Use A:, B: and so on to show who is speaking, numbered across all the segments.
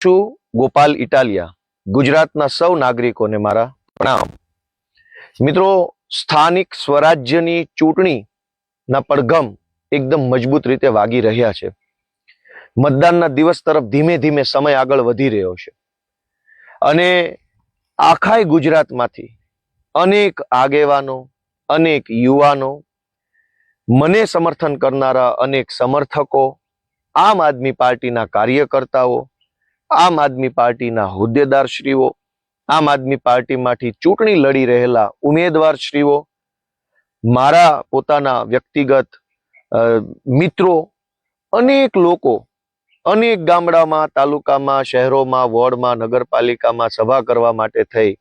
A: છું ગોપાલ ઇટાલિયા. ગુજરાતના સૌ નાગરિકોને મારા પ્રણામ. મિત્રો, સ્થાનિક સ્વરાજ્યની ચૂંટણીના પડઘમ એકદમ મજબૂત રીતે વાગી રહ્યા છે. મતદાનના દિવસ તરફ ધીમે ધીમે સમય આગળ વધી રહ્યો છે અને આખા ગુજરાતમાંથી અનેક આગેવાનો, અનેક યુવાનો, મને સમર્થન કરનારા અનેક સમર્થકો, આમ આદમી પાર્ટીના કાર્યકર્તાઓ, આમ આદમી પાર્ટીના હોદ્દેદારશ્રીઓ, આમ આદમી પાર્ટીમાંથી ચૂંટણી લડી રહેલા ઉમેદવારશ્રીઓ, મારા પોતાના વ્યક્તિગત મિત્રો, અનેક લોકો અનેક ગામડામાં, તાલુકામાં, શહેરોમાં, વોર્ડમાં, નગરપાલિકામાં સભા કરવા માટે થઈ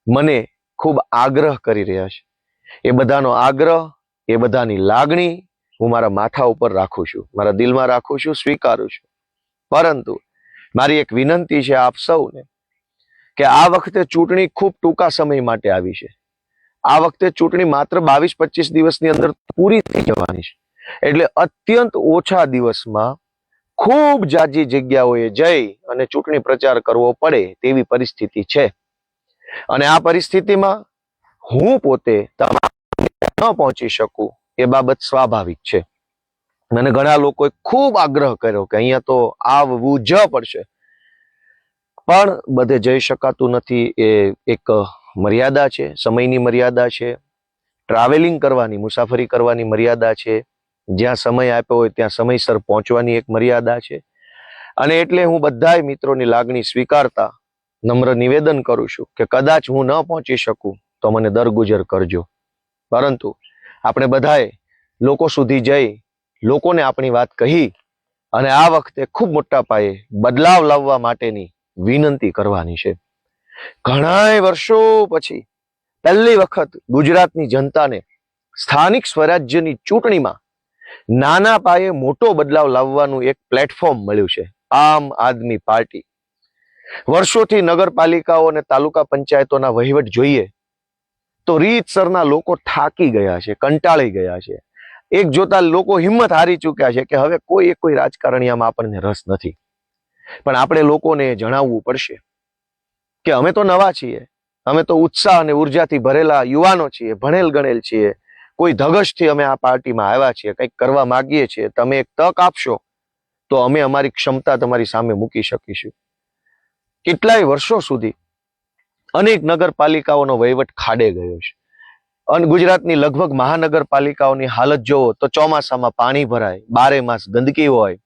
A: મને ખૂબ આગ્રહ કરી રહ્યા છે. એ બધાનો આગ્રહ, એ બધાની લાગણી હું મારા માથા ઉપર રાખું છું, મારા દિલમાં રાખું છું, સ્વીકારું છું. પરંતુ મારી એક વિનંતી છે આપ સૌને કે આ વખતે ચૂંટણી ખૂબ ટૂંકા સમય માટે આવી છે. આ વખતે ચૂંટણી માત્ર 22-25 દિવસની અંદર પૂરી થઈ જવાની છે. એટલે અત્યંત ઓછા દિવસમાં ખૂબ જાજી જગ્યાઓએ જઈ અને ચૂંટણી પ્રચાર કરવો પડે તેવી પરિસ્થિતિ છે. અને આ પરિસ્થિતિમાં હું પોતે ન પહોંચી શકું એ બાબત સ્વાભાવિક છે. મને ઘણા લોકોએ ખૂબ આગ્રહ કર્યો કે અહીંયા તો આવવું જ પડશે, પણ બધે જઈ શકાતું નથી. એ એક મર્યાદા છે, સમયની મર્યાદા છે, ટ્રાવેલિંગ કરવાની, મુસાફરી કરવાની મર્યાદા છે, જ્યાં સમય આપ્યો હોય ત્યાં સમયસર પહોંચવાની એક મર્યાદા છે. અને એટલે હું બધાય મિત્રોની લાગણી સ્વીકારતા નમ્ર નિવેદન કરું છું કે કદાચ હું ન પહોંચી શકું તો મને દરગુજર કરજો. પરંતુ આપણે બધાએ લોકો સુધી જઈ લોકોને આપણી વાત કહી અને આ વખતે ખૂબ મોટા પાયે બદલાવ લાવવા માટેની વિનંતી કરવાની છે. ઘણા વર્ષો પછી પહેલી વખત ગુજરાતની જનતાને સ્થાનિક સ્વરાજ્યની ચૂંટણીમાં નાના પાયે મોટો બદલાવ લાવવાનું એક પ્લેટફોર્મ મળ્યું છે. આમ આદમી પાર્ટી વર્ષોથી નગરપાલિકાઓ અને તાલુકા પંચાયતોના વહીવટ જોઈએ તો રીતસરના લોકો થાકી ગયા છે, કંટાળી ગયા છે. એક જોતા લોકો હિંમત હારી ચૂક્યા છે કે હવે કોઈ રાજકારણીયામાં આપણને રસ નથી. પણ આપણે લોકોને જણાવવું પડશે કે અમે તો નવા છીએ, અમે તો ઉત્સાહ અને ઉર્જાથી ભરેલા યુવાનો છીએ, ભણેલ ગણેલ છીએ, કોઈ ધગશથી અમે આ પાર્ટીમાં આવ્યા છીએ, કંઈક કરવા માંગીએ છીએ. તમે એક તક આપશો તો અમે અમારી ક્ષમતા તમારી સામે મૂકી શકીશું. કેટલાય વર્ષો સુધી અનેક નગરપાલિકાઓનો વહીવટ ખાડે ગયો છે અને ગુજરાતની લગભગ મહાનગરપાલિકાઓની હાલત જોવો તો ચોમાસામાં પાણી ભરાય, 12 માસ ગંદકી હોય,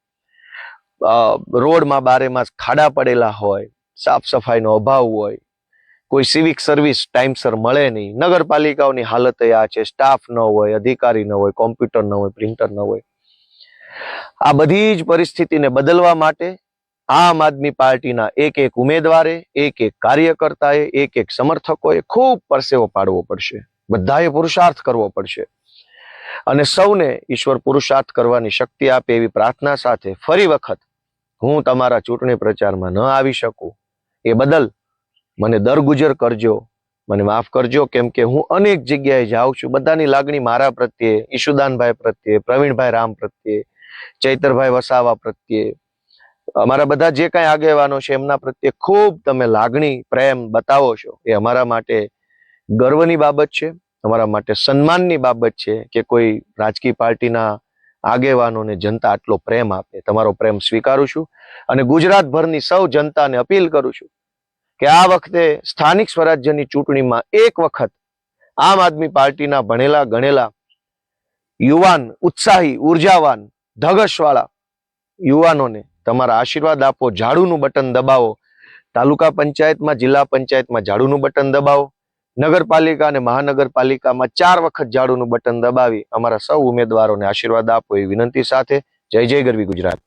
A: રોડમાં 12 માસ ખાડા પડેલા હોય, સાફ સફાઈનો અભાવ હોય, કોઈ સિવિક સર્વિસ ટાઈમસર મળે નહીં. નગરપાલિકાઓની હાલત આ છે, સ્ટાફ ન હોય, અધિકારી ન હોય, કોમ્પ્યુટર ન હોય, પ્રિન્ટર ન હોય. આ બધી જ પરિસ્થિતિને બદલવા માટે આમ આદમી પાર્ટીના એક એક ઉમેદવારે, એક એક કાર્યકર્તાએ, એક એક સમર્થકોએ ખૂબ પરસેવો પાડવો પડશે. બધાએ પુરુષાર્થ કરવો પડશે અને સૌને ઈશ્વર પુરુષાર્થ કરવાની શક્તિ આપે એવી પ્રાર્થના સાથે ફરી વખત હું તમારા ચૂંટણી પ્રચારમાં ન આવી શકું એ બદલ મને દરગુજર કરજો, મને માફ કરજો. કેમ કે હું અનેક જગ્યાએ જાઉં છું. બધાની લાગણી મારા પ્રત્યે, ઈશુદાનભાઈ પ્રત્યે, પ્રવીણભાઈ રામ પ્રત્યે, ચૈતરભાઈ વસાવા પ્રત્યે, અમારા બધા જે કાંઈ આગેવાનો છે એમના પ્રત્યે ખૂબ તમે લાગણી, પ્રેમ બતાવો છો. એ અમારા માટે ગર્વની બાબત છે, અમારા માટે સન્માનની બાબત છે કે કોઈ રાજકીય પાર્ટીના આગેવાનોને જનતા આટલો પ્રેમ આપે. તમારો પ્રેમ સ્વીકારું છું અને ગુજરાતભરની સૌ જનતાને અપીલ કરું છું કે આ વખતે સ્થાનિક સ્વરાજ્યની ચૂંટણીમાં એક વખત આમ આદમી પાર્ટીના ભણેલા ગણેલા યુવાન, ઉત્સાહી, ઉર્જાવાન, ધગશવાળા યુવાનોને તમારા આશીર્વાદ આપો. ઝાડુનું બટન દબાવો. તાલુકા પંચાયતમાં, જિલ્લા પંચાયતમાં ઝાડુનું બટન દબાવો. નગરપાલિકા અને મહાનગરપાલિકામાં 4 વખત ઝાડુનું બટન દબાવી અમારા સૌ ઉમેદવારોને આશીર્વાદ આપો એ વિનંતી સાથે જય જય ગરવી ગુજરાત.